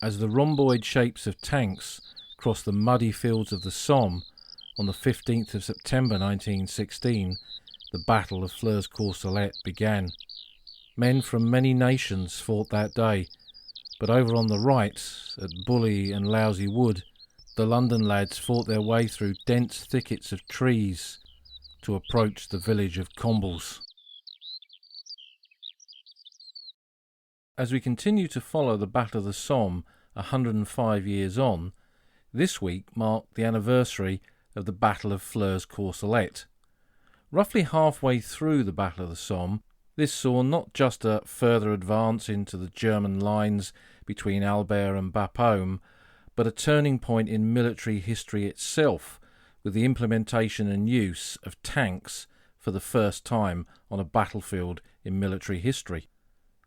as the rhomboid shapes of tanks crossed the muddy fields of the Somme on the 15th of September 1916, the Battle of Flers-Courcelette began. Men from many nations fought that day, but over on the right, at Bully and Lousy Wood, the London lads fought their way through dense thickets of trees to approach the village of Combles. As we continue to follow the Battle of the Somme 105 years on, this week marked the anniversary of the Battle of Flers-Courcelette. Roughly halfway through the Battle of the Somme, this saw not just a further advance into the German lines between Albert and Bapaume, but a turning point in military history itself, with the implementation and use of tanks for the first time on a battlefield in military history.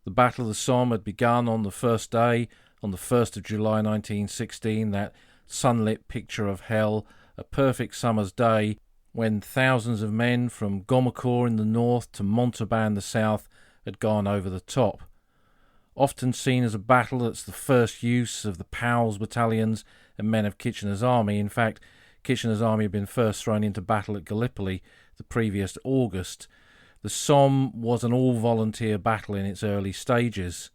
The Battle of the Somme had begun on the first day, on the 1st of July 1916, that sunlit picture of hell, a perfect summer's day, when thousands of men from Gommecourt in the north to Montauban in the south had gone over the top. Often seen as a battle that's the first use of the Powell's battalions and men of Kitchener's army. In fact, Kitchener's army had been first thrown into battle at Gallipoli the previous August. The Somme was an all-volunteer battle in its early stages,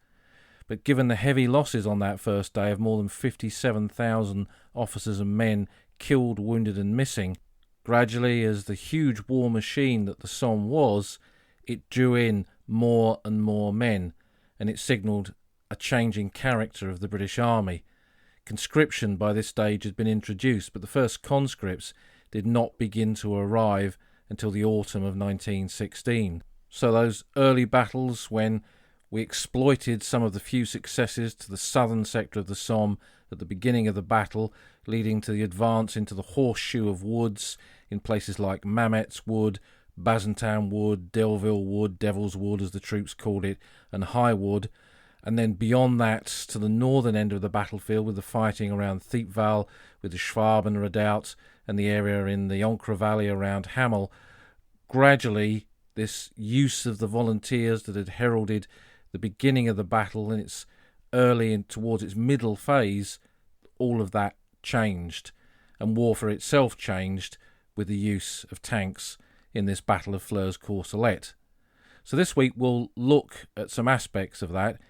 but given the heavy losses on that first day of more than 57,000 officers and men killed, wounded and missing, gradually, as the huge war machine that the Somme was, it drew in more and more men, and it signalled a changing character of the British Army. Conscription by this stage had been introduced, but the first conscripts did not begin to arrive until the autumn of 1916. So those early battles, when we exploited some of the few successes to the southern sector of the Somme at the beginning of the battle, leading to the advance into the horseshoe of woods in places like Mametz Wood, Bazentin Wood, Delville Wood, Devil's Wood as the troops called it, and High Wood, and then beyond that to the northern end of the battlefield with the fighting around Thiepval, with the Schwaben redoubt and the area in the Ancre Valley around Hamel. Gradually, this use of the volunteers that had heralded the beginning of the battle in its early and towards its middle phase, all of that changed, and warfare itself changed with the use of tanks in this Battle of Flers-Courcelette. So this week we'll look at some aspects of that.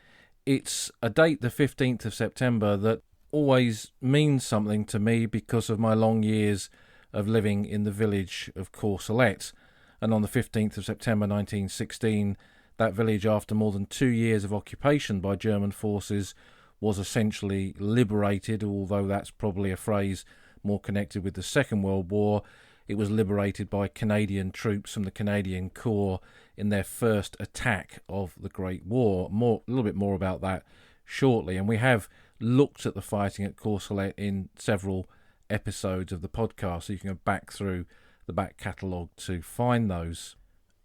It's a date, the 15th of September, that always means something to me because of my long years of living in the village of Courcelette. And on the 15th of September 1916, that village, after more than 2 years of occupation by German forces, was essentially liberated, although that's probably a phrase more connected with the Second World War. It was liberated by Canadian troops from the Canadian Corps in their first attack of the Great War. A little bit more about that shortly. And we have looked at the fighting at Courcelette in several episodes of the podcast, so you can go back through the back catalogue to find those.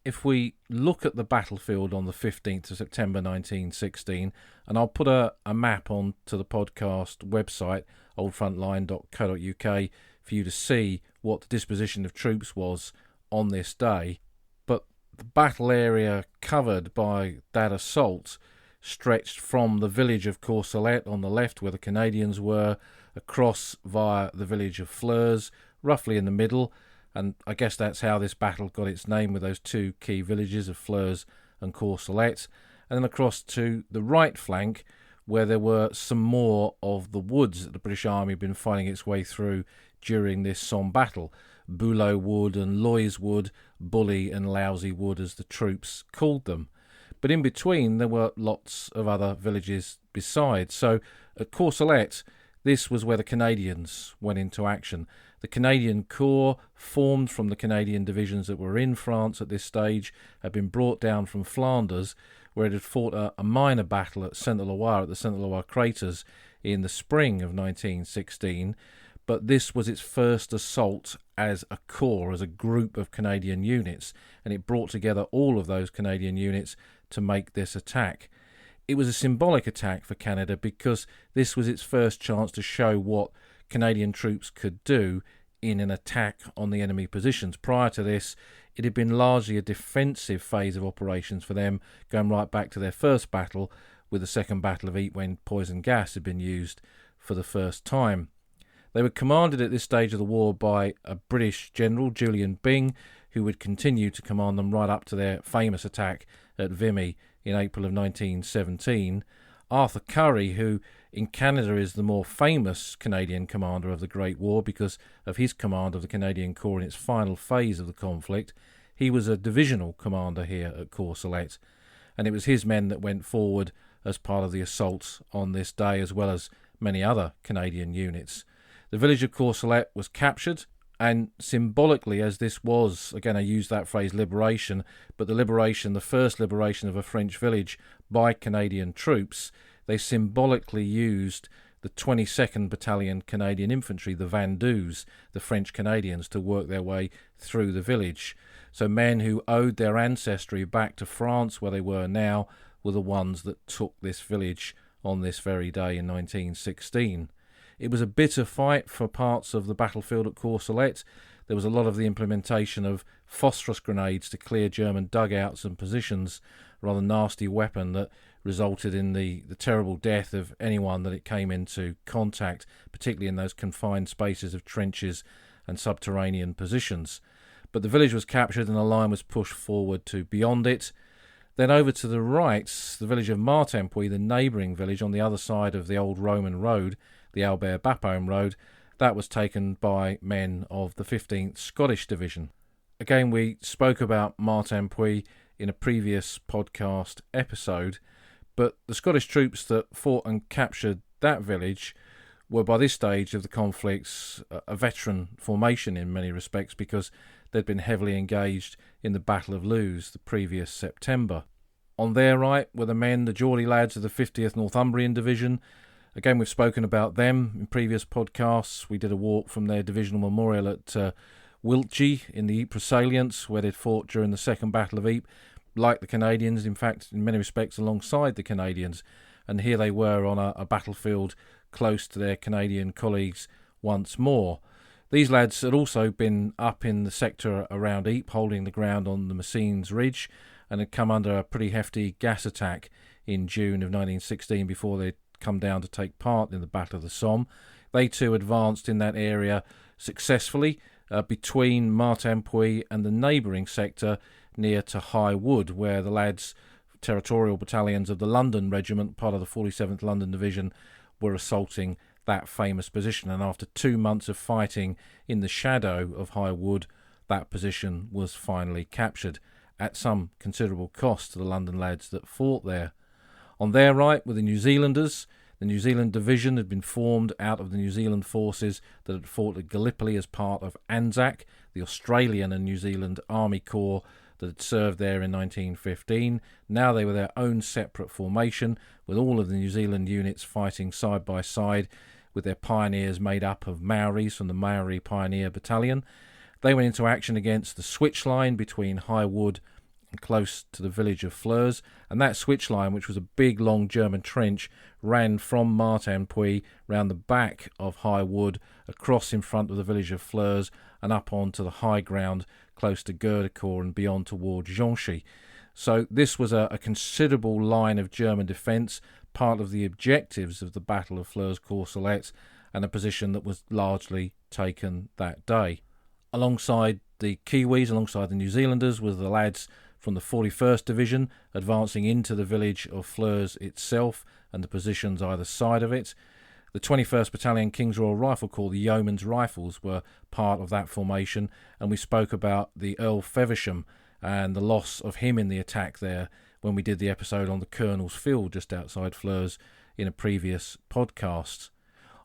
If we look at the battlefield on the 15th of September 1916, and I'll put a map onto the podcast website, oldfrontline.co.uk, for you to see what the disposition of troops was on this day. But the battle area covered by that assault stretched from the village of Courcelette on the left, where the Canadians were, across via the village of Flers, roughly in the middle, and I guess that's how this battle got its name, with those two key villages of Flers and Courcelette, and then across to the right flank, where there were some more of the woods that the British Army had been fighting its way through during this Somme battle. Bulow Wood and Loys Wood, Bully and Lousy Wood as the troops called them. But in between there were lots of other villages besides. So at Courcelette, this was where the Canadians went into action. The Canadian Corps, formed from the Canadian divisions that were in France at this stage, had been brought down from Flanders, where it had fought a minor battle at Saint-Éloi, at the Saint-Éloi craters, in the spring of 1916. But this was its first assault as a corps, as a group of Canadian units, and it brought together all of those Canadian units to make this attack. It was a symbolic attack for Canada because this was its first chance to show what Canadian troops could do in an attack on the enemy positions. Prior to this, it had been largely a defensive phase of operations for them, going right back to their first battle, with the Second Battle of Ypres when poison gas had been used for the first time. They were commanded at this stage of the war by a British general, Julian Byng, who would continue to command them right up to their famous attack at Vimy in April of 1917. Arthur Currie, who in Canada is the more famous Canadian commander of the Great War because of his command of the Canadian Corps in its final phase of the conflict, he was a divisional commander here at Courcelette, and it was his men that went forward as part of the assault on this day, as well as many other Canadian units. The village of Courcelette was captured, and symbolically, as this was, again I use that phrase liberation, but the first liberation of a French village by Canadian troops, they symbolically used the 22nd Battalion Canadian Infantry, the Vendus, the French Canadians, to work their way through the village. So men who owed their ancestry back to France, where they were now, were the ones that took this village on this very day in 1916. It was a bitter fight for parts of the battlefield at Courcelette. There was a lot of the implementation of phosphorus grenades to clear German dugouts and positions, a rather nasty weapon that resulted in the terrible death of anyone that it came into contact, particularly in those confined spaces of trenches and subterranean positions. But the village was captured and the line was pushed forward to beyond it. Then over to the right, the village of Martinpuy, the neighbouring village on the other side of the old Roman road, the Albert-Bapaume road, that was taken by men of the 15th Scottish Division. Again, we spoke about Martinpuy in a previous podcast episode, but the Scottish troops that fought and captured that village were by this stage of the conflicts a veteran formation in many respects because they'd been heavily engaged in the Battle of Loos the previous September. On their right were the men, the Geordie lads of the 50th Northumbrian Division. Again, we've spoken about them in previous podcasts. We did a walk from their divisional memorial at Wiltshire in the Ypres salients, where they'd fought during the Second Battle of Ypres, like the Canadians, in fact, in many respects alongside the Canadians. And here they were on a battlefield close to their Canadian colleagues once more. These lads had also been up in the sector around Ypres, holding the ground on the Messines Ridge, and had come under a pretty hefty gas attack in June of 1916 before they'd come down to take part in the Battle of the Somme. They too advanced in that area successfully between Martinpuy and the neighbouring sector near to High Wood, where the lads, territorial battalions of the London Regiment, part of the 47th London Division, were assaulting that famous position. And after 2 months of fighting in the shadow of High Wood, that position was finally captured at some considerable cost to the London lads that fought there. On their right were the New Zealanders. The New Zealand Division had been formed out of the New Zealand forces that had fought at Gallipoli as part of ANZAC, the Australian and New Zealand Army Corps that had served there in 1915. Now they were their own separate formation, with all of the New Zealand units fighting side by side, with their pioneers made up of Maoris from the Maori Pioneer Battalion. They went into action against the switch line between High Wood and close to the village of Flers, and that switch line, which was a big long German trench, ran from Martinpuy round the back of High Wood, across in front of the village of Flers, and up onto the high ground close to Goerdecourt and beyond towards Ginchy. So this was a considerable line of German defence, part of the objectives of the Battle of Flers-Courcelette, and a position that was largely taken that day. Alongside the Kiwis, alongside the New Zealanders, were the lads from the 41st Division advancing into the village of Flers itself and the positions either side of it. The 21st Battalion King's Royal Rifle Corps, the Yeoman's Rifles, were part of that formation, and we spoke about the Earl Feversham and the loss of him in the attack there when we did the episode on the Colonel's Field just outside Flers in a previous podcast.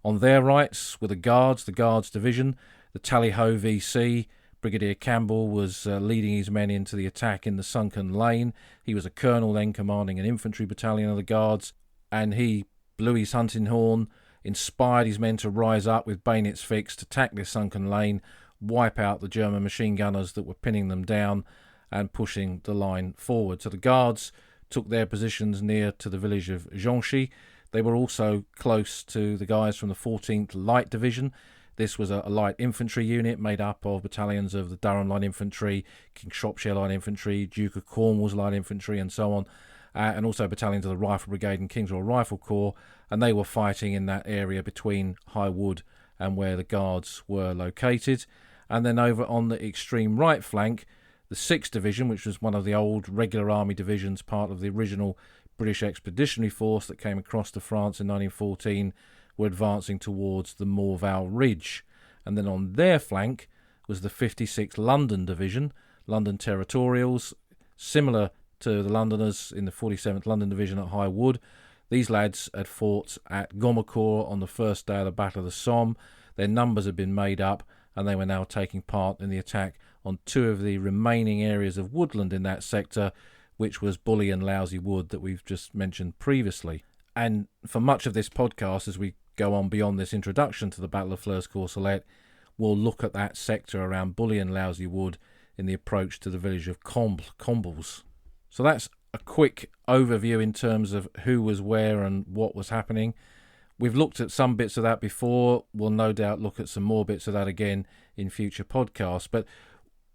On their rights were the Guards Division, the Tally-Ho VC. Brigadier Campbell was leading his men into the attack in the Sunken Lane. He was a colonel then commanding an infantry battalion of the Guards, and he blew his hunting horn, inspired his men to rise up with bayonets fixed, attack this Sunken Lane, wipe out the German machine gunners that were pinning them down and pushing the line forward. So the Guards took their positions near to the village of Ginchy. They were also close to the guys from the 14th Light Division. This was a light infantry unit made up of battalions of the Durham Light Infantry, King Shropshire Light Infantry, Duke of Cornwall's Light Infantry, and so on. and also battalions of the Rifle Brigade and King's Royal Rifle Corps, and they were fighting in that area between High Wood and where the Guards were located. And then over on the extreme right flank, the 6th Division, which was one of the old regular army divisions, part of the original British Expeditionary Force that came across to France in 1914, were advancing towards the Morval Ridge. And then on their flank was the 56th London Division, London Territorials, similar to the Londoners in the 47th London Division at High Wood. These lads had fought at Gommecourt on the first day of the Battle of the Somme. Their numbers had been made up, and they were now taking part in the attack on 2 of the remaining areas of woodland in that sector, which was Bully and Lousy Wood that we've just mentioned previously. And for much of this podcast, as we go on beyond this introduction to the Battle of Flers-Courcelette, we'll look at that sector around Bully and Lousy Wood in the approach to the village of Combles. So that's a quick overview in terms of who was where and what was happening. We've looked at some bits of that before. We'll no doubt look at some more bits of that again in future podcasts. But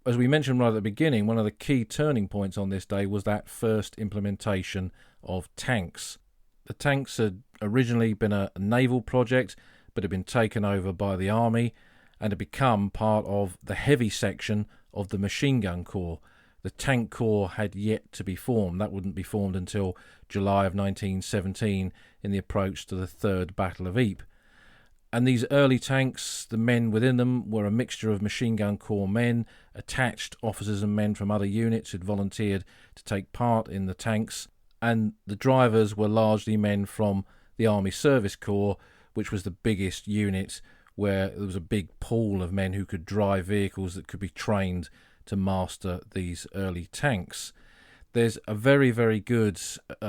as we mentioned right at the beginning, one of the key turning points on this day was that first implementation of tanks. The tanks had originally been a naval project, but had been taken over by the army and had become part of the heavy section of the machine gun corps. The tank corps had yet to be formed. That wouldn't be formed until July of 1917 in the approach to the Third Battle of Ypres. And these early tanks, the men within them were a mixture of machine gun corps men, attached officers and men from other units who'd volunteered to take part in the tanks, and the drivers were largely men from the Army Service Corps, which was the biggest unit, where there was a big pool of men who could drive vehicles that could be trained to master these early tanks. There's a very, very good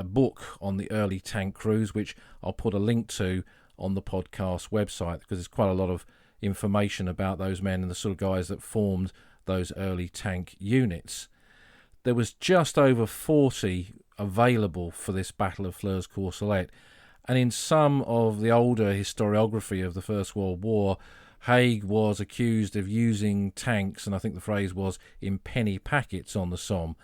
book on the early tank crews, which I'll put a link to on the podcast website, because there's quite a lot of information about those men and the sort of guys that formed those early tank units. There was just over 40 available for this Battle of Flers-Courcelette, and in some of the older historiography of the First World War, Haig was accused of using tanks, and I think the phrase was, in penny packets on the Somme.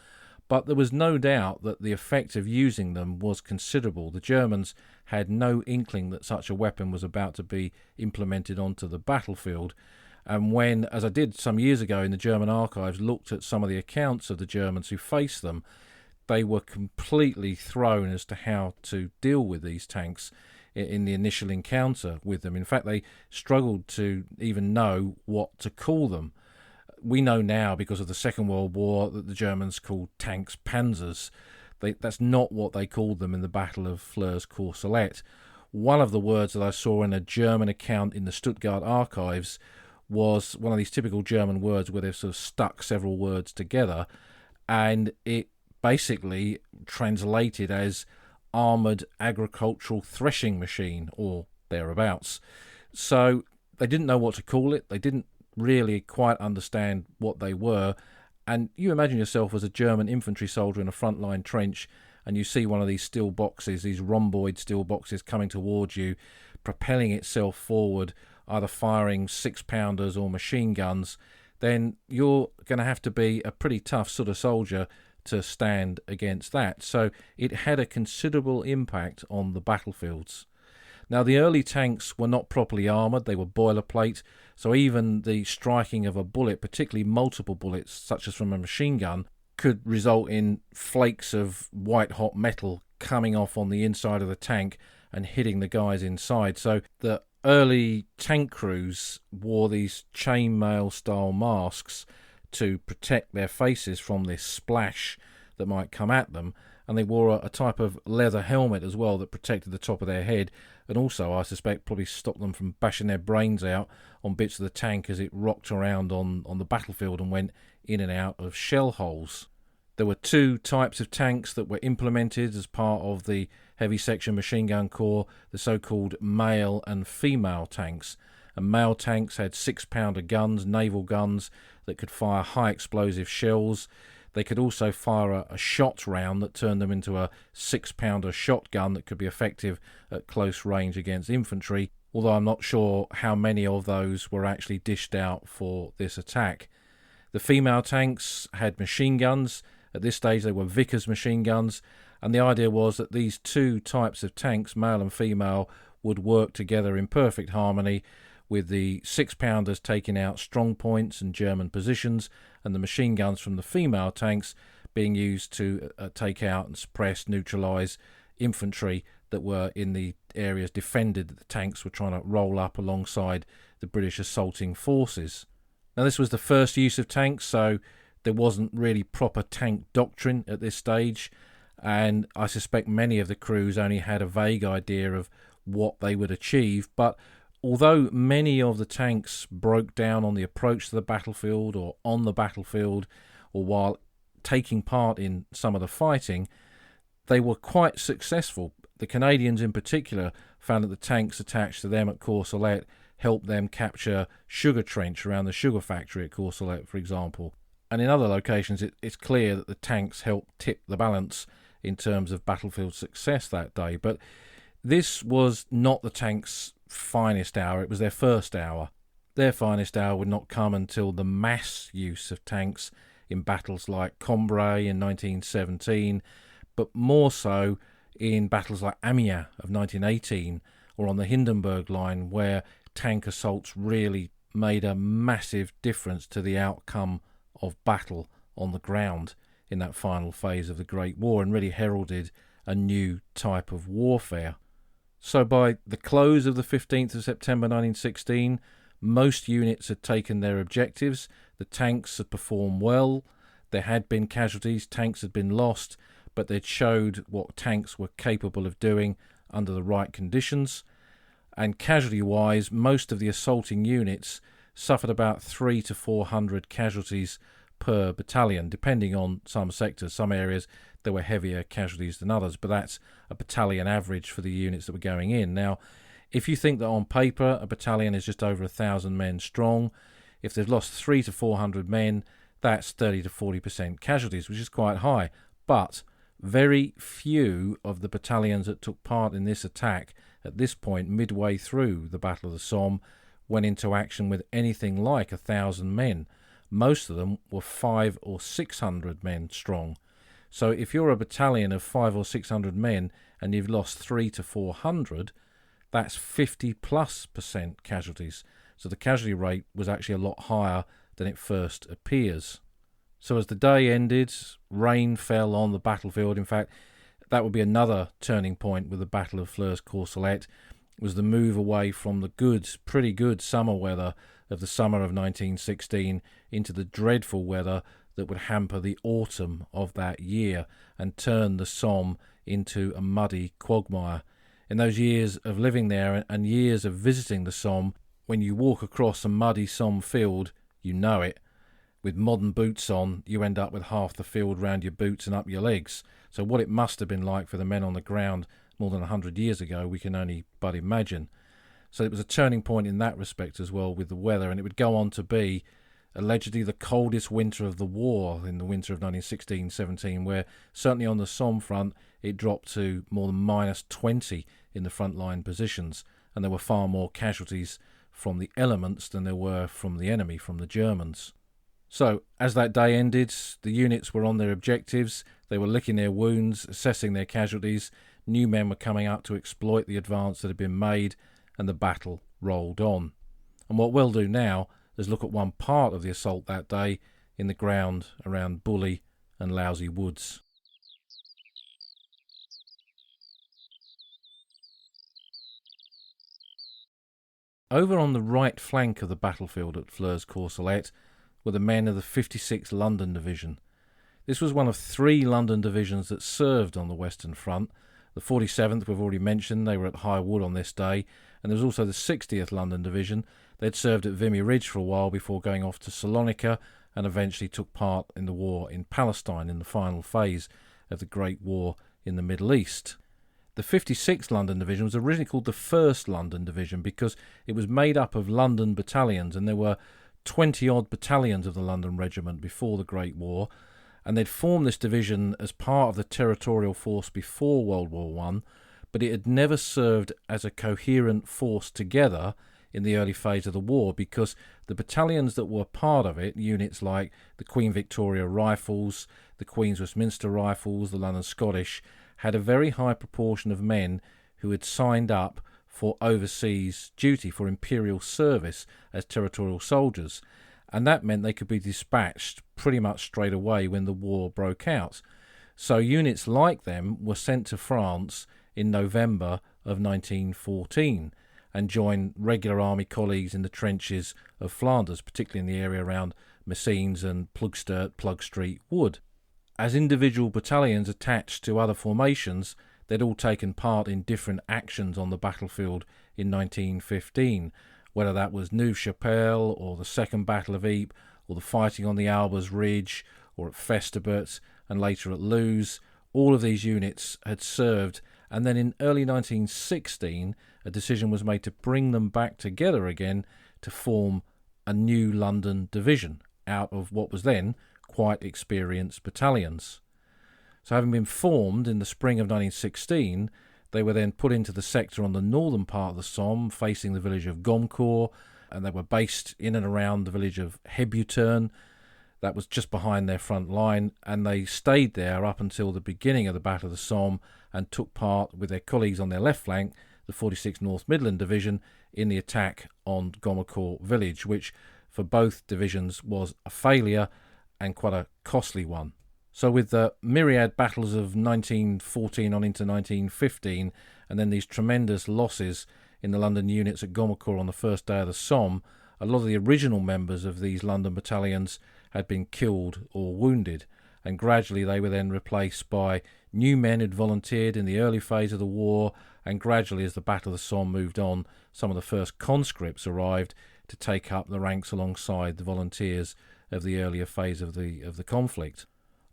But there was no doubt that the effect of using them was considerable. The Germans had no inkling that such a weapon was about to be implemented onto the battlefield. And when, as I did some years ago in the German archives, looked at some of the accounts of the Germans who faced them, they were completely thrown as to how to deal with these tanks in the initial encounter with them. In fact, they struggled to even know what to call them. We know now, because of the Second World War, that the Germans called tanks panzers. That's not what they called them in the Battle of Flers-Courcelette. One of the words that I saw in a German account in the Stuttgart archives was one of these typical German words where they've sort of stuck several words together, and it basically translated as armoured agricultural threshing machine, or thereabouts. So they didn't know what to call it. They didn't really quite understand what they were. And you imagine yourself as a German infantry soldier in a frontline trench, and you see one of these steel boxes, these rhomboid steel boxes coming towards you, propelling itself forward, either firing 6-pounders or machine guns, then you're going to have to be a pretty tough sort of soldier to stand against that. So it had a considerable impact on the battlefields. Now, the early tanks were not properly armoured. They were boilerplate, so even the striking of a bullet, particularly multiple bullets, such as from a machine gun, could result in flakes of white-hot metal coming off on the inside of the tank and hitting the guys inside. So the early tank crews wore these chainmail-style masks to protect their faces from this splash that might come at them, and they wore a type of leather helmet as well that protected the top of their head, and also, I suspect, probably stopped them from bashing their brains out on bits of the tank as it rocked around on the battlefield and went in and out of shell holes. There were 2 types of tanks that were implemented as part of the Heavy Section Machine Gun Corps, the so-called male and female tanks. And male tanks had 6-pounder guns, naval guns, that could fire high explosive shells. They could also fire a shot round that turned them into a 6-pounder shotgun that could be effective at close range against infantry, although I'm not sure how many of those were actually dished out for this attack. The female tanks had machine guns. At this stage they were Vickers machine guns, And the idea was that these two types of tanks, male and female, would work together in perfect harmony, with the 6-pounders taking out strong points and German positions, and the machine guns from the female tanks being used to take out and suppress, neutralise infantry that were in the areas defended that the tanks were trying to roll up alongside the British assaulting forces. Now, this was the first use of tanks, so there wasn't really proper tank doctrine at this stage, and I suspect many of the crews only had a vague idea of what they would achieve. But although many of the tanks broke down on the approach to the battlefield or on the battlefield or while taking part in some of the fighting, they were quite successful. The Canadians in particular found that the tanks attached to them at Courcelette helped them capture sugar trench around the sugar factory at Courcelette, for example. And in other locations, it's clear that the tanks helped tip the balance in terms of battlefield success that day. But this was not the tanks' finest hour, it was their first hour. Their finest hour would not come until the mass use of tanks in battles like Cambrai in 1917, but more so in battles like Amiens of 1918 or on the Hindenburg line, where tank assaults really made a massive difference to the outcome of battle on the ground in that final phase of the Great War, and really heralded a new type of warfare. So by the close of the 15th of September 1916, most units had taken their objectives. The tanks had performed well. There had been casualties, tanks had been lost, but they'd showed what tanks were capable of doing under the right conditions. And casualty-wise, most of the assaulting units suffered about 300 to 400 casualties per battalion, depending on some sectors. Some areas there were heavier casualties than others, but that's a battalion average for the units that were going in. Now, if you think that on paper a battalion is just over 1,000 men strong, if they've lost 300 to 400 men, that's 30 to 40% casualties, which is quite high. But very few of the battalions that took part in this attack at this point, midway through the Battle of the Somme, went into action with anything like 1,000 men. Most of them were 500 or 600 men strong. So if you're a battalion of 500 or 600 men and you've lost 300 to 400, that's 50+% casualties. So the casualty rate was actually a lot higher than it first appears. So as the day ended, rain fell on the battlefield. In fact, that would be another turning point with the Battle of Flers-Courcelette, was the move away from the pretty good summer weather of the summer of 1916 into the dreadful weather that would hamper the autumn of that year and turn the Somme into a muddy quagmire. In those years of living there and years of visiting the Somme, when you walk across a muddy Somme field, you know it. With modern boots on, you end up with half the field round your boots and up your legs. So what it must have been like for the men on the ground more than 100 years ago, we can only but imagine. So it was a turning point in that respect as well with the weather, and it would go on to be allegedly the coldest winter of the war in the winter of 1916-17, where certainly on the Somme front it dropped to more than -20 in the frontline positions, and there were far more casualties from the elements than there were from the enemy, from the Germans. So as that day ended, the units were on their objectives, they were licking their wounds, assessing their casualties, new men were coming up to exploit the advance that had been made, and the battle rolled on. And what we'll do now is look at one part of the assault that day in the ground around Bully and Lousy Woods. Over on the right flank of the battlefield at Flers-Courcelette were the men of the 56th London Division. This was one of 3 London divisions that served on the Western Front. The 47th we've already mentioned, they were at High Wood on this day, and there was also the 60th London Division. They'd served at Vimy Ridge for a while before going off to Salonika and eventually took part in the war in Palestine in the final phase of the Great War in the Middle East. The 56th London Division was originally called the 1st London Division because it was made up of London battalions, and there were 20-odd battalions of the London Regiment before the Great War, and they'd formed this division as part of the territorial force before World War I, but it had never served as a coherent force together in the early phase of the war, because the battalions that were part of it, units like the Queen Victoria Rifles, the Queen's Westminster Rifles, the London Scottish, had a very high proportion of men who had signed up for overseas duty, for imperial service as territorial soldiers, and that meant they could be dispatched pretty much straight away when the war broke out. So units like them were sent to France in November of 1914 and joined regular army colleagues in the trenches of Flanders, particularly in the area around Messines and Plugstreet Wood. As individual battalions attached to other formations, they'd all taken part in different actions on the battlefield in 1915, whether that was Neuve-Chapelle or the Second Battle of Ypres or the fighting on the Albers Ridge or at Festubert and later at Loos. All of these units had served, and then in early 1916 a decision was made to bring them back together again to form a new London division out of what was then quite experienced battalions. So having been formed in the spring of 1916, they were then put into the sector on the northern part of the Somme, facing the village of Gommecourt, and they were based in and around the village of Hebuterne. That was just behind their front line, and they stayed there up until the beginning of the Battle of the Somme and took part with their colleagues on their left flank, the 46th North Midland Division, in the attack on Gommecourt village, which for both divisions was a failure and quite a costly one. So with the myriad battles of 1914 on into 1915, and then these tremendous losses in the London units at Gommecourt on the first day of the Somme, a lot of the original members of these London battalions had been killed or wounded, and gradually they were then replaced by new men who'd volunteered in the early phase of the war, and gradually as the Battle of the Somme moved on, some of the first conscripts arrived to take up the ranks alongside the volunteers of the earlier phase of the conflict.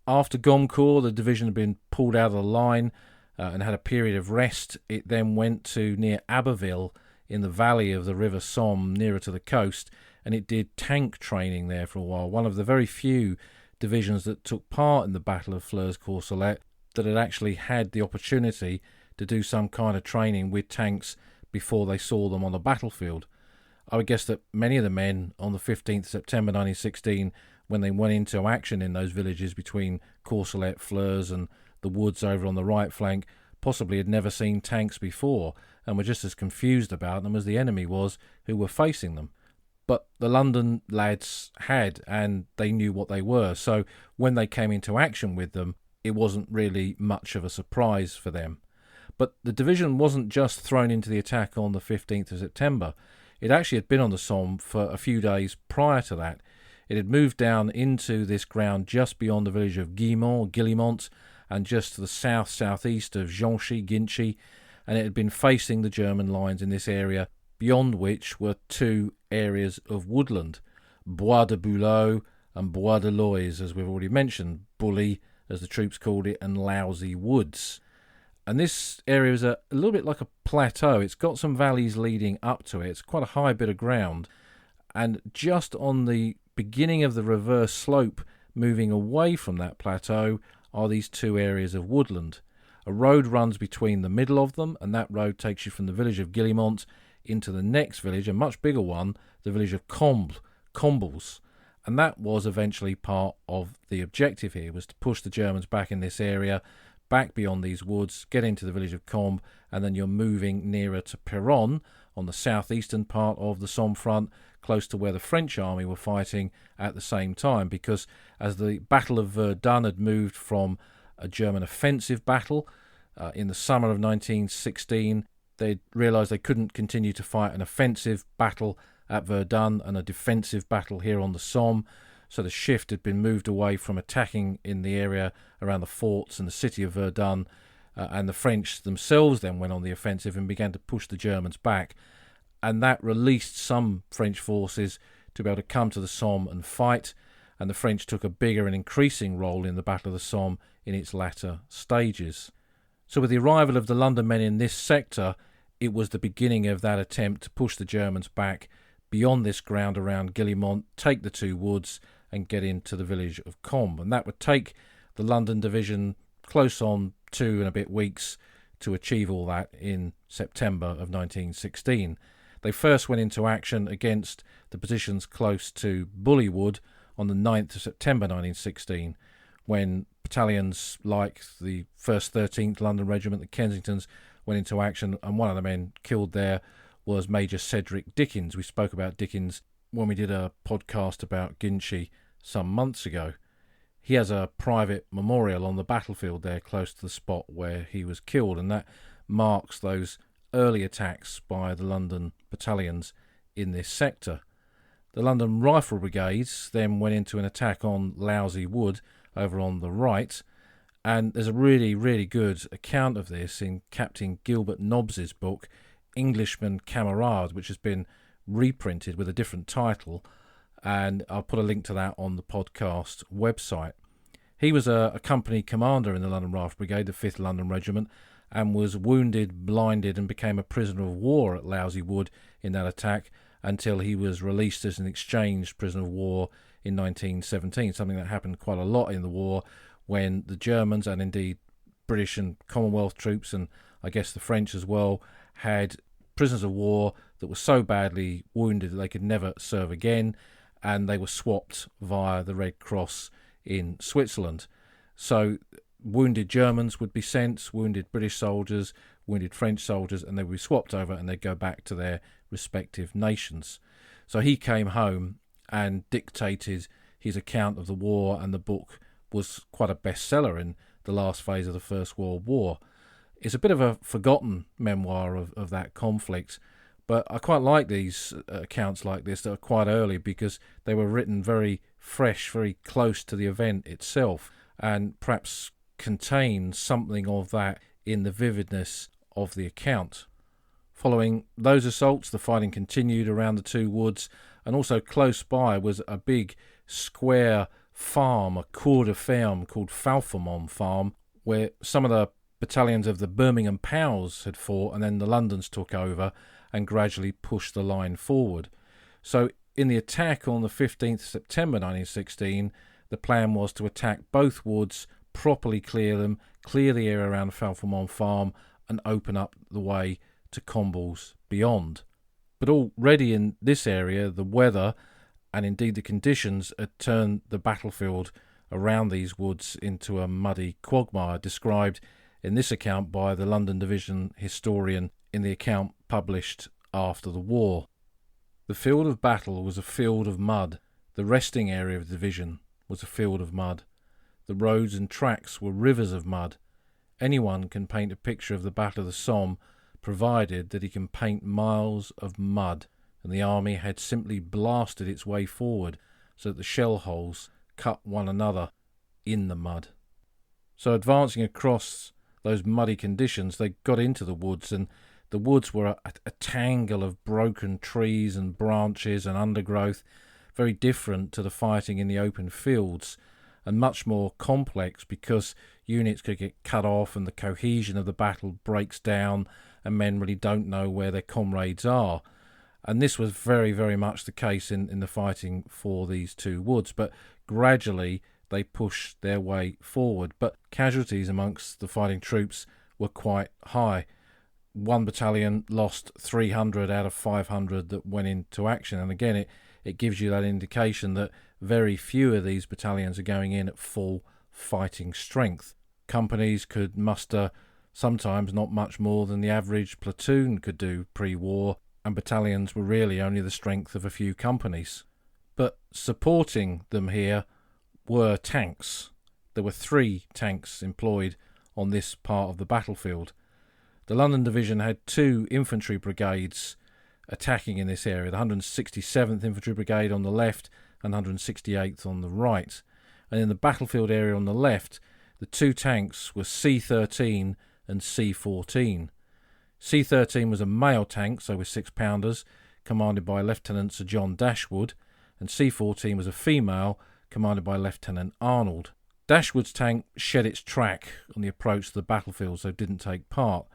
After Gommecourt, the division had been pulled out of the line and had a period of rest. It then went to near Abbeville in the valley of the River Somme, nearer to the coast, and it did tank training there for a while. One of the very few divisions that took part in the Battle of Flers-Courcelette that had actually had the opportunity to do some kind of training with tanks before they saw them on the battlefield. I would guess that many of the men on the 15th September 1916, when they went into action in those villages between Courcelette, Flers and the woods over on the right flank, possibly had never seen tanks before and were just as confused about them as the enemy was who were facing them. But the London lads had, and they knew what they were, so when they came into action with them, it wasn't really much of a surprise for them. But the division wasn't just thrown into the attack on the 15th of September. It actually had been on the Somme for a few days prior to that. It had moved down into this ground just beyond the village of Guillemont, and just to the south-southeast of Ginchy, and it had been facing the German lines in this area, beyond which were two areas of woodland, Bois de Bouleau and Bois de Loise, as we've already mentioned, Bully, as the troops called it, and Lousy Woods. And this area is a little bit like a plateau. It's got some valleys leading up to it. It's quite a high bit of ground. And just on the beginning of the reverse slope, moving away from that plateau, are these two areas of woodland. A road runs between the middle of them, and that road takes you from the village of Guillemont into the next village, a much bigger one, the village of Combles. And that was eventually part of the objective here, was to push the Germans back in this area, back beyond these woods, get into the village of Combe, and then you're moving nearer to Péronne on the southeastern part of the Somme front, close to where the French army were fighting at the same time, because as the Battle of Verdun had moved from a German offensive battle in the summer of 1916, they realised they couldn't continue to fight an offensive battle at Verdun and a defensive battle here on the Somme. So the shift had been moved away from attacking in the area around the forts and the city of Verdun, and the French themselves then went on the offensive and began to push the Germans back. And that released some French forces to be able to come to the Somme and fight, and the French took a bigger and increasing role in the Battle of the Somme in its latter stages. So with the arrival of the London men in this sector, it was the beginning of that attempt to push the Germans back beyond this ground around Guillemont, take the two woods and get into the village of Combe. And that would take the London division close on 2 and a bit weeks to achieve all that in September of 1916. They first went into action against the positions close to Bully Wood on the 9th of September 1916, when battalions like the 1st 13th London Regiment, the Kensingtons, went into action, and one of the men killed there was Major Cedric Dickens. We spoke about Dickens when we did a podcast about Ginchy some months ago. He has a private memorial on the battlefield there close to the spot where he was killed, and that marks those early attacks by the London battalions in this sector. The London Rifle Brigades then went into an attack on Lousy Wood over on the right, and there's a really, really good account of this in Captain Gilbert Nobbs's book, Englishman Camarade, which has been reprinted with a different title, and I'll put a link to that on the podcast website. He was a company commander in the London Rifle Brigade, the 5th London Regiment, and was wounded, blinded, and became a prisoner of war at Lousy Wood in that attack until he was released as an exchanged prisoner of war in 1917, something that happened quite a lot in the war when the Germans, and indeed British and Commonwealth troops, and I guess the French as well, had prisoners of war that were so badly wounded that they could never serve again, and they were swapped via the Red Cross in Switzerland. So wounded Germans would be sent, wounded British soldiers, wounded French soldiers, and they would be swapped over and they'd go back to their respective nations. So he came home and dictated his account of the war, and the book was quite a bestseller in the last phase of the First World War. It's a bit of a forgotten memoir of that conflict, but I quite like these accounts like this that are quite early because they were written very fresh, very close to the event itself, and perhaps contain something of that in the vividness of the account. Following those assaults, the fighting continued around the two woods, and also close by was a big square farm, a cour de ferme called Falfemont Farm, where some of the battalions of the Birmingham Pals had fought, and then the Londons took over and gradually pushed the line forward. So in the attack on the 15th September 1916, the plan was to attack both woods, properly clear them, clear the area around Falfemont Farm, and open up the way to Comballs beyond. But already in this area, the weather and indeed the conditions had turned the battlefield around these woods into a muddy quagmire, described in this account by the London Division historian in the account published after the war. The field of battle was a field of mud. The resting area of the division was a field of mud. The roads and tracks were rivers of mud. Anyone can paint a picture of the Battle of the Somme, provided that he can paint miles of mud, and the army had simply blasted its way forward so that the shell holes cut one another in the mud. So advancing across those muddy conditions, they got into the woods, and the woods were a tangle of broken trees and branches and undergrowth, very different to the fighting in the open fields, and much more complex because units could get cut off and the cohesion of the battle breaks down and men really don't know where their comrades are. And this was very, very much the case in the fighting for these two woods, but gradually they pushed their way forward. But casualties amongst the fighting troops were quite high. One battalion lost 300 out of 500 that went into action, and again it gives you that indication that very few of these battalions are going in at full fighting strength. Companies could muster sometimes not much more than the average platoon could do pre-war, and battalions were really only the strength of a few companies. But supporting them here were tanks. There were 3 tanks employed on this part of the battlefield. The London Division had 2 infantry brigades attacking in this area, the 167th Infantry Brigade on the left and 168th on the right. And in the battlefield area on the left, the 2 tanks were C-13 and C-14. C-13 was a male tank, so with 6-pounders, commanded by Lieutenant Sir John Dashwood, and C-14 was a female, commanded by Lieutenant Arnold. Dashwood's tank shed its track on the approach to the battlefield, so didn't take part,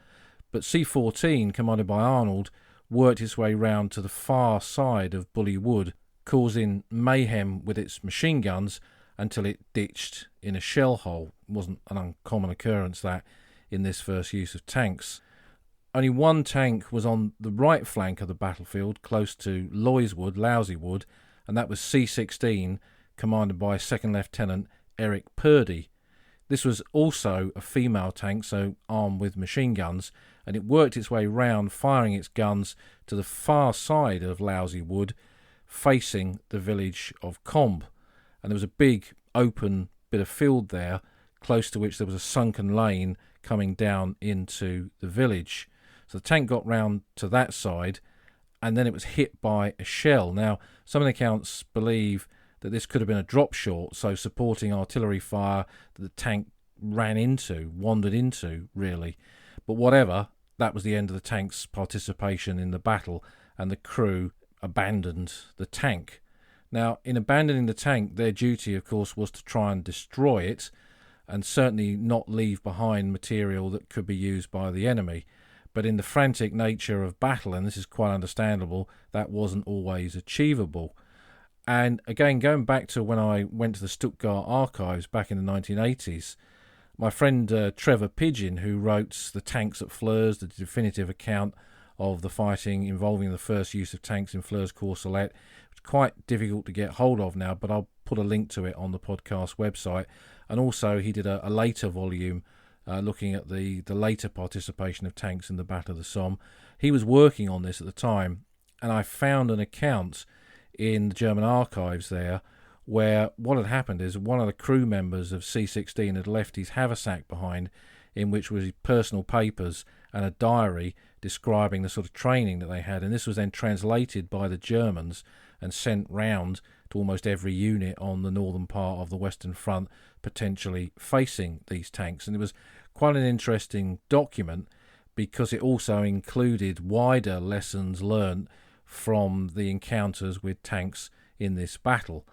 but C-14, commanded by Arnold, worked its way round to the far side of Bully Wood, causing mayhem with its machine guns until it ditched in a shell hole. It wasn't an uncommon occurrence that in this first use of tanks. Only one tank was on the right flank of the battlefield, close to Lousy Wood, and that was C-16, commanded by 2nd Lieutenant Eric Purdy. This was also a female tank, so armed with machine guns, and it worked its way round, firing its guns to the far side of Lousy Wood, facing the village of Combes. And there was a big open bit of field there, close to which there was a sunken lane coming down into the village. So the tank got round to that side, and then it was hit by a shell. Now, some of the accounts believe that this could have been a drop shot, so supporting artillery fire that the tank wandered into, really. But whatever, that was the end of the tank's participation in the battle, and the crew abandoned the tank. Now, in abandoning the tank, their duty, of course, was to try and destroy it, and certainly not leave behind material that could be used by the enemy. But in the frantic nature of battle, and this is quite understandable, that wasn't always achievable. And again, going back to when I went to the Stuttgart archives back in the 1980s, my friend Trevor Pidgeon, who wrote The Tanks at Flers, the definitive account of the fighting involving the first use of tanks in Flers-Courcelette, it's quite difficult to get hold of now, but I'll put a link to it on the podcast website. And also he did a later volume looking at the later participation of tanks in the Battle of the Somme. He was working on this at the time, and I found an account in the German archives there where what had happened is one of the crew members of C-16 had left his haversack behind, in which was his personal papers and a diary describing the sort of training that they had, and this was then translated by the Germans and sent round to almost every unit on the northern part of the Western Front, potentially facing these tanks. And it was quite an interesting document because it also included wider lessons learned from the encounters with tanks in this battle.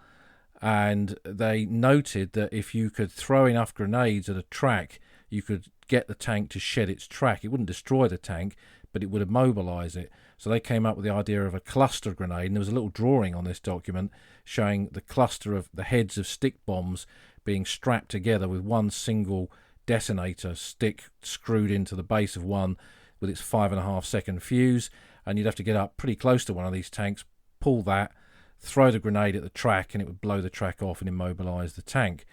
And they noted that if you could throw enough grenades at a track, you could get the tank to shed its track. It wouldn't destroy the tank, but it would immobilise it. So they came up with the idea of a cluster grenade, and there was a little drawing on this document showing the cluster of the heads of stick bombs being strapped together with one single detonator stick screwed into the base of one with its 5.5 second fuse, and you'd have to get up pretty close to one of these tanks, pull that, throw the grenade at the track, and it would blow the track off and immobilise the tank.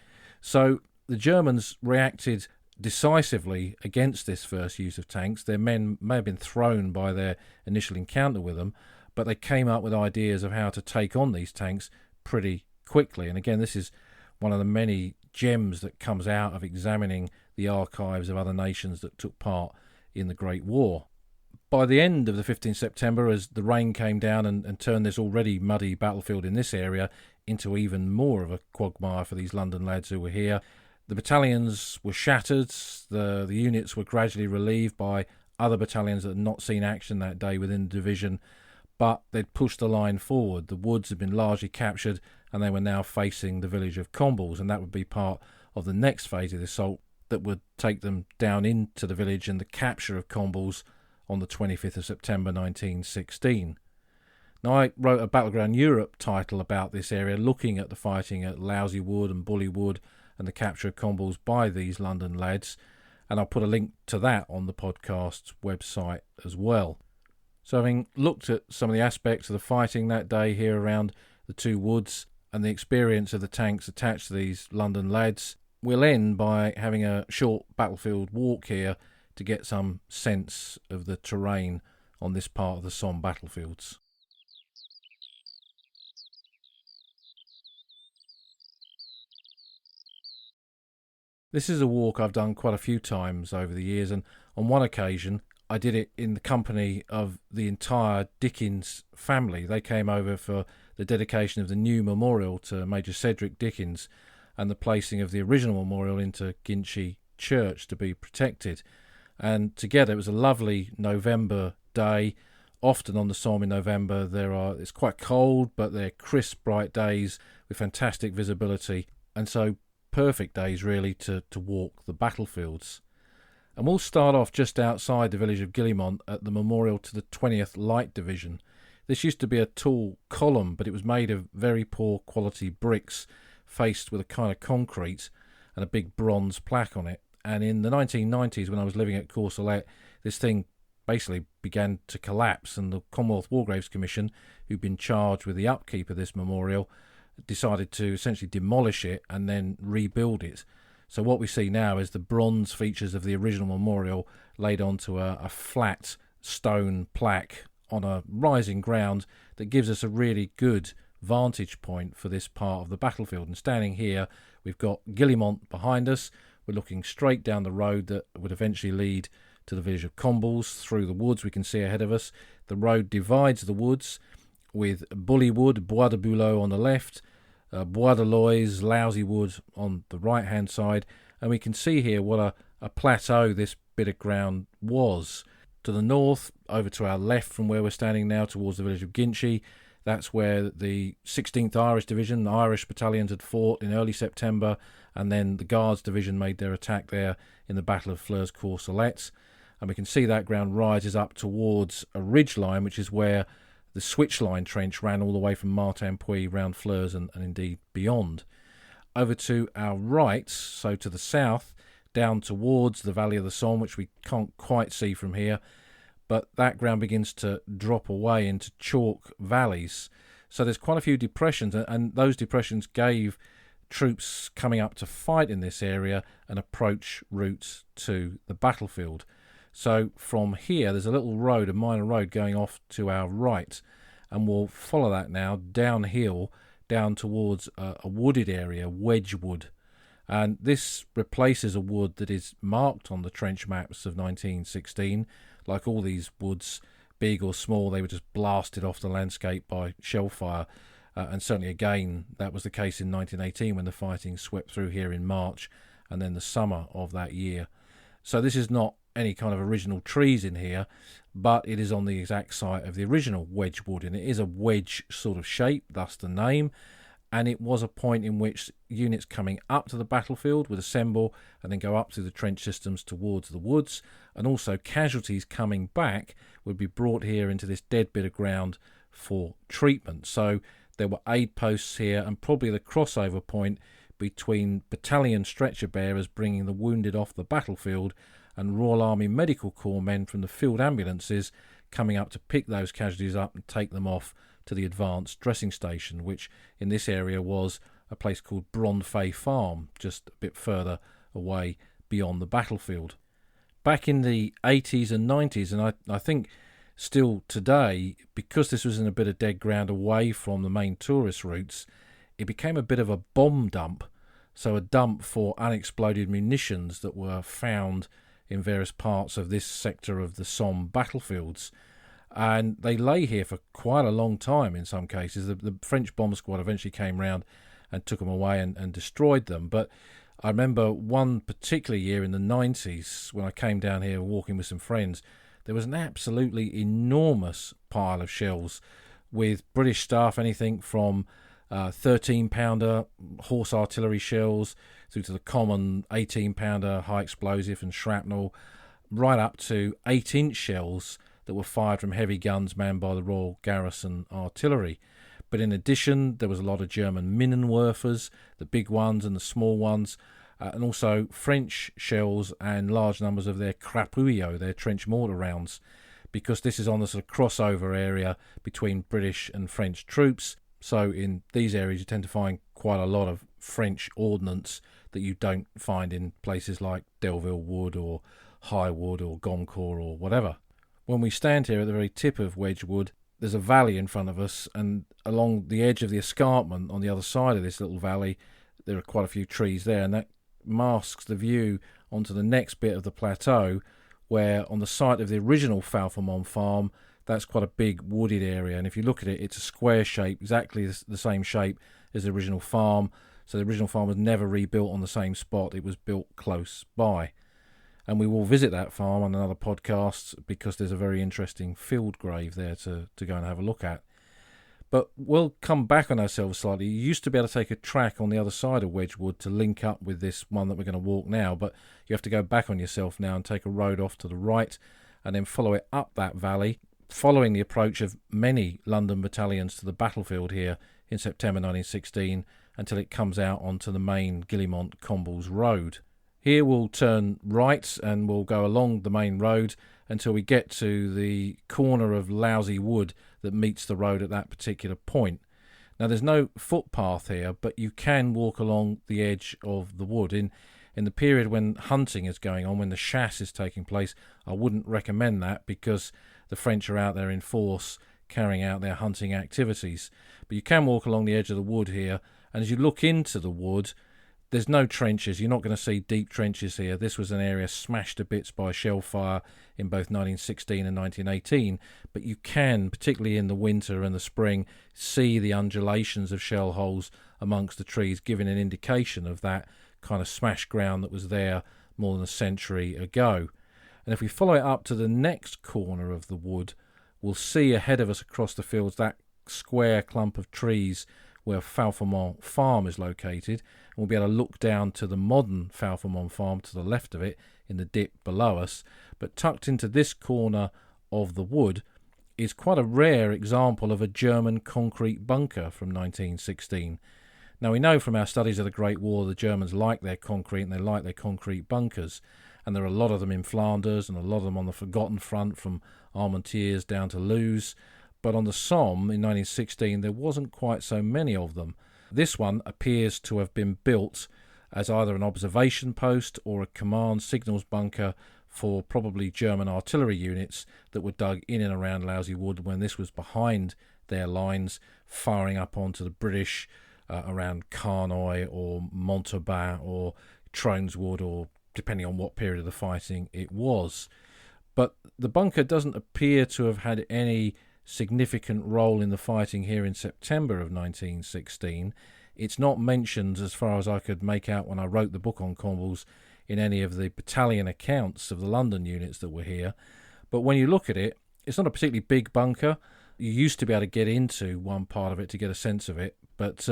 So the Germans reacted decisively against this first use of tanks. Their men may have been thrown by their initial encounter with them, but they came up with ideas of how to take on these tanks pretty quickly. And again, this is one of the many gems that comes out of examining the archives of other nations that took part in the Great War. By the end of the 15th September, as the rain came down and turned this already muddy battlefield in this area into even more of a quagmire for these London lads who were here, the battalions were shattered, the units were gradually relieved by other battalions that had not seen action that day within the division, but they'd pushed the line forward. The woods had been largely captured, and they were now facing the village of Combles, and that would be part of the next phase of the assault that would take them down into the village and the capture of Combles on the 25th of September 1916. Now, I wrote a Battleground Europe title about this area, looking at the fighting at Lousy Wood and Bully Wood and the capture of Combles by these London lads, and I'll put a link to that on the podcast's website as well. So having looked at some of the aspects of the fighting that day here around the two woods and the experience of the tanks attached to these London lads, we'll end by having a short battlefield walk here to get some sense of the terrain on this part of the Somme battlefields. This is a walk I've done quite a few times over the years, and on one occasion I did it in the company of the entire Dickens family. They came over for the dedication of the new memorial to Major Cedric Dickens and the placing of the original memorial into Ginchy Church to be protected. And together, it was a lovely November day. Often on the Somme in November, it's quite cold, but they're crisp, bright days with fantastic visibility, and so perfect days really to walk the battlefields. And we'll start off just outside the village of Guillemont at the memorial to the 20th Light Division. This used to be a tall column, but it was made of very poor quality bricks faced with a kind of concrete and a big bronze plaque on it. And in the 1990s, when I was living at Courcelette, this thing basically began to collapse, and the Commonwealth War Graves Commission, who'd been charged with the upkeep of this memorial, decided to essentially demolish it and then rebuild it. So what we see now is the bronze features of the original memorial laid onto a flat stone plaque on a rising ground that gives us a really good vantage point for this part of the battlefield. And standing here, we've got Guillemont behind us. We're looking straight down the road that would eventually lead to the village of Combles. Through the woods we can see ahead of us. The road divides the woods with Bully Wood, Bois de Bouleau on the left, Bois de Loys, Lousy Wood on the right hand side, and we can see here what a plateau this bit of ground was. To the north, over to our left from where we're standing now towards the village of Ginchy, that's where the 16th Irish Division, the Irish battalions, had fought in early September, and then the Guards Division made their attack there in the Battle of Flers-Courcelette. And we can see that ground rises up towards a ridge line, which is where the switchline trench ran all the way from Martinpuy round Flers and indeed beyond. Over to our right, so to the south, down towards the valley of the Somme, which we can't quite see from here, but that ground begins to drop away into chalk valleys. So there's quite a few depressions, and those depressions gave troops coming up to fight in this area an approach route to the battlefield. So from here, there's a little road, a minor road, going off to our right, and we'll follow that now downhill, down towards a wooded area, Wedgwood. And this replaces a wood that is marked on the trench maps of 1916. Like all these woods, big or small, they were just blasted off the landscape by shell fire. And certainly again, that was the case in 1918 when the fighting swept through here in March and then the summer of that year. So this is not any kind of original trees in here, but it is on the exact site of the original Wedgwood, and it is a wedge sort of shape, thus the name. And it was a point in which units coming up to the battlefield would assemble and then go up through the trench systems towards the woods, and also casualties coming back would be brought here into this dead bit of ground for treatment. So there were aid posts here, and probably the crossover point between battalion stretcher bearers bringing the wounded off the battlefield and Royal Army Medical Corps men from the field ambulances coming up to pick those casualties up and take them off to the advanced dressing station, which in this area was a place called Bronfay Farm, just a bit further away beyond the battlefield. Back in the 80s and 90s, and I think still today, because this was in a bit of dead ground away from the main tourist routes, it became a bit of a bomb dump, so a dump for unexploded munitions that were found in various parts of this sector of the Somme battlefields. And they lay here for quite a long time in some cases. The French bomb squad eventually came round and took them away and destroyed them. But I remember one particular year in the 90s when I came down here walking with some friends, there was an absolutely enormous pile of shells with British stuff, anything from 13-pounder horse artillery shells through to the common 18-pounder high explosive and shrapnel, right up to 8-inch shells that were fired from heavy guns manned by the Royal Garrison Artillery. But in addition, there was a lot of German Minenwerfers, the big ones and the small ones, and also French shells and large numbers of their crapouillots, their trench mortar rounds, because this is on the sort of crossover area between British and French troops. So in these areas you tend to find quite a lot of French ordnance that you don't find in places like Delville Wood or High Wood or Goncourt or whatever. When we stand here at the very tip of Wedgwood, there's a valley in front of us, and along the edge of the escarpment on the other side of this little valley, there are quite a few trees there, and that masks the view onto the next bit of the plateau, where on the site of the original Falfemont farm, that's quite a big wooded area, and if you look at it, it's a square shape, exactly the same shape as the original farm. So the original farm was never rebuilt on the same spot, it was built close by. And we will visit that farm on another podcast because there's a very interesting field grave there to go and have a look at. But we'll come back on ourselves slightly. You used to be able to take a track on the other side of Wedgwood to link up with this one that we're going to walk now, but you have to go back on yourself now and take a road off to the right and then follow it up that valley, following the approach of many London battalions to the battlefield here in September 1916 until it comes out onto the main Guillemont-Combles road. Here we'll turn right and we'll go along the main road until we get to the corner of Lousy Wood that meets the road at that particular point. Now, there's no footpath here, but you can walk along the edge of the wood. In the period when hunting is going on, when the chasse is taking place, I wouldn't recommend that because the French are out there in force carrying out their hunting activities. But you can walk along the edge of the wood here, and as you look into the wood, there's no trenches. You're not going to see deep trenches here. This was an area smashed to bits by shell fire in both 1916 and 1918. But you can, particularly in the winter and the spring, see the undulations of shell holes amongst the trees, giving an indication of that kind of smashed ground that was there more than a century ago. And if we follow it up to the next corner of the wood, we'll see ahead of us across the fields that square clump of trees where Falfemont Farm is located, and we'll be able to look down to the modern Falfemont Farm to the left of it in the dip below us. But tucked into this corner of the wood is quite a rare example of a German concrete bunker from 1916. Now, we know from our studies of the Great War the Germans like their concrete and they like their concrete bunkers, and there are a lot of them in Flanders and a lot of them on the Forgotten Front from Armentières down to Loos. But on the Somme in 1916 there wasn't quite so many of them. This one appears to have been built as either an observation post or a command signals bunker for probably German artillery units that were dug in and around Lousy Wood when this was behind their lines, firing up onto the British around Carnoy or Montauban or Troneswood, or depending on what period of the fighting it was. But the bunker doesn't appear to have had any significant role in the fighting here in September of 1916. It's not mentioned, as far as I could make out when I wrote the book on Combles, in any of the battalion accounts of the London units that were here. But when you look at it, it's not a particularly big bunker. You used to be able to get into one part of it to get a sense of it, but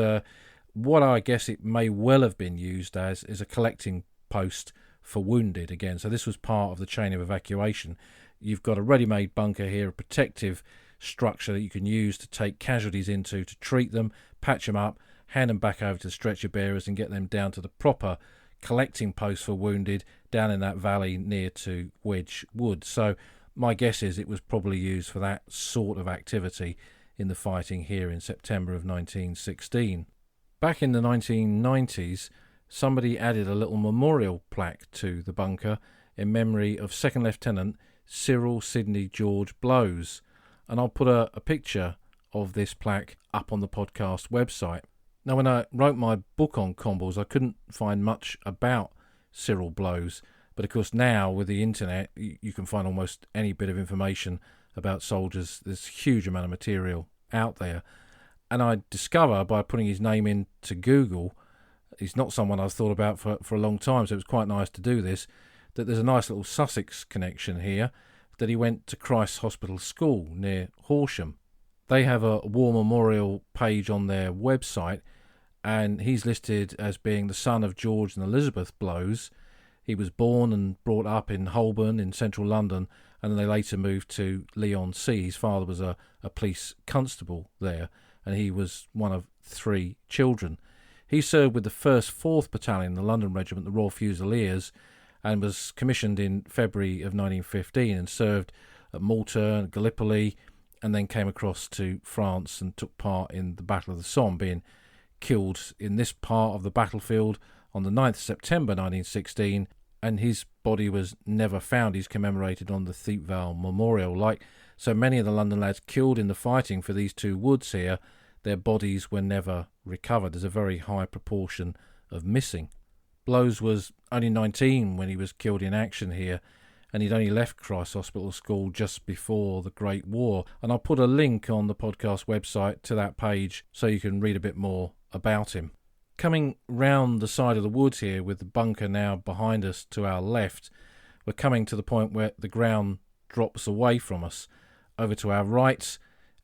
what I guess it may well have been used as is a collecting post for wounded again. So this was part of the chain of evacuation. You've got a ready-made bunker here, a protective structure that you can use to take casualties into, to treat them, patch them up, hand them back over to the stretcher bearers and get them down to the proper collecting post for wounded down in that valley near to Wedge Wood. So my guess is it was probably used for that sort of activity in the fighting here in September of 1916. Back in the 1990s, somebody added a little memorial plaque to the bunker in memory of Second Lieutenant Cyril Sidney George Blows, and I'll put a picture of this plaque up on the podcast website. Now, when I wrote my book on Combles, I couldn't find much about Cyril Blows, but of course now with the internet you can find almost any bit of information about soldiers. There's a huge amount of material out there, and I discover by putting his name into Google, he's not someone I've thought about for a long time, so it was quite nice to do this, that there's a nice little Sussex connection here, that he went to Christ's Hospital School near Horsham. They have a war memorial page on their website, and he's listed as being the son of George and Elizabeth Blows. He was born and brought up in Holborn in central London, and then they later moved to Leigh-on-Sea. His father was a police constable there, and he was one of 3 children. He served with the 1st 4th Battalion, the London Regiment, the Royal Fusiliers, and was commissioned in February of 1915 and served at Malta and Gallipoli, and then came across to France and took part in the Battle of the Somme, being killed in this part of the battlefield on the 9th of September 1916, and his body was never found. He's commemorated on the Thiepval Memorial. Like so many of the London lads killed in the fighting for these 2 woods here, their bodies were never recovered. There's a very high proportion of missing. Blows was only 19 when he was killed in action here, and he'd only left Christ's Hospital School just before the Great War. And I'll put a link on the podcast website to that page so you can read a bit more about him. Coming round the side of the woods here, with the bunker now behind us to our left, we're coming to the point where the ground drops away from us. Over to our right,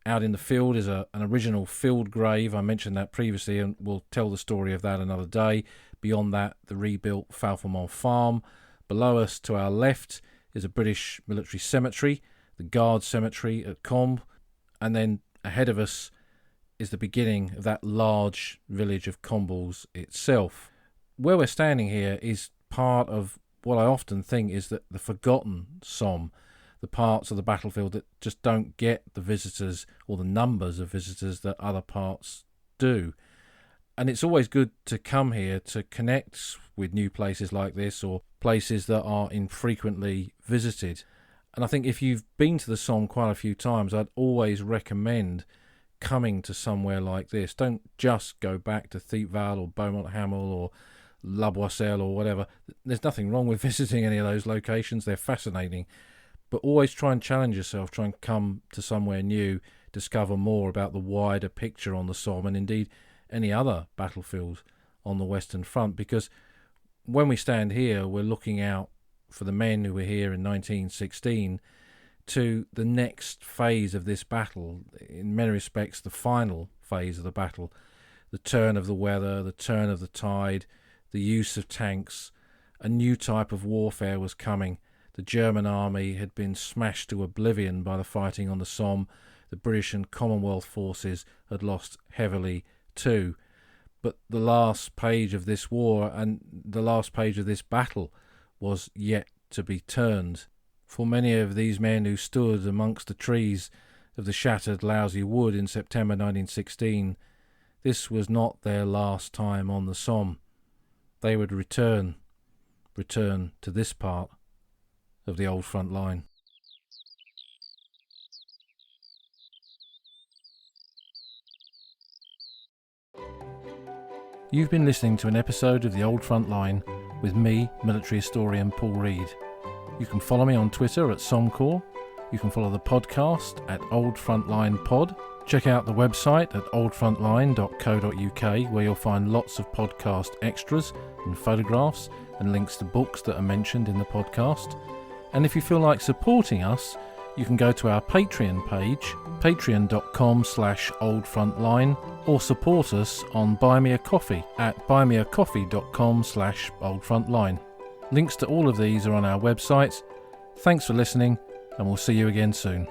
out in the field, is an original field grave. I mentioned that previously, and we'll tell the story of that another day. Beyond that, the rebuilt Falfemont Farm. Below us to our left is a British military cemetery, the Guard Cemetery at Combes, and then ahead of us is the beginning of that large village of Combles itself. Where we're standing here is part of what I often think is that the forgotten Somme, the parts of the battlefield that just don't get the visitors or the numbers of visitors that other parts do. And it's always good to come here to connect with new places like this, or places that are infrequently visited. And I think if you've been to the Somme quite a few times, I'd always recommend coming to somewhere like this. Don't just go back to Thiepval or Beaumont-Hamel or La Boisselle or whatever. There's nothing wrong with visiting any of those locations. They're fascinating. But always try and challenge yourself. Try and come to somewhere new, discover more about the wider picture on the Somme, and indeed any other battlefields on the Western Front. Because when we stand here, we're looking out for the men who were here in 1916 to the next phase of this battle, in many respects the final phase of the battle, the turn of the weather, the turn of the tide, the use of tanks. A new type of warfare was coming. The German army had been smashed to oblivion by the fighting on the Somme. The British and Commonwealth forces had lost heavily too. But the last page of this war and the last page of this battle was yet to be turned. For many of these men who stood amongst the trees of the shattered Lousy Wood in September 1916, this was not their last time on the Somme. They would return to this part of the old front line. You've been listening to an episode of The Old Front Line with me, military historian Paul Reed. You can follow me on Twitter at Somcorps. You can follow the podcast at Old Frontline Pod. Check out the website at oldfrontline.co.uk, where you'll find lots of podcast extras and photographs and links to books that are mentioned in the podcast. And if you feel like supporting us, you can go to our Patreon page, patreon.com/oldfrontline, or support us on Buy Me a Coffee at buymeacoffee.com/oldfrontline. Links to all of these are on our website. Thanks for listening, and we'll see you again soon.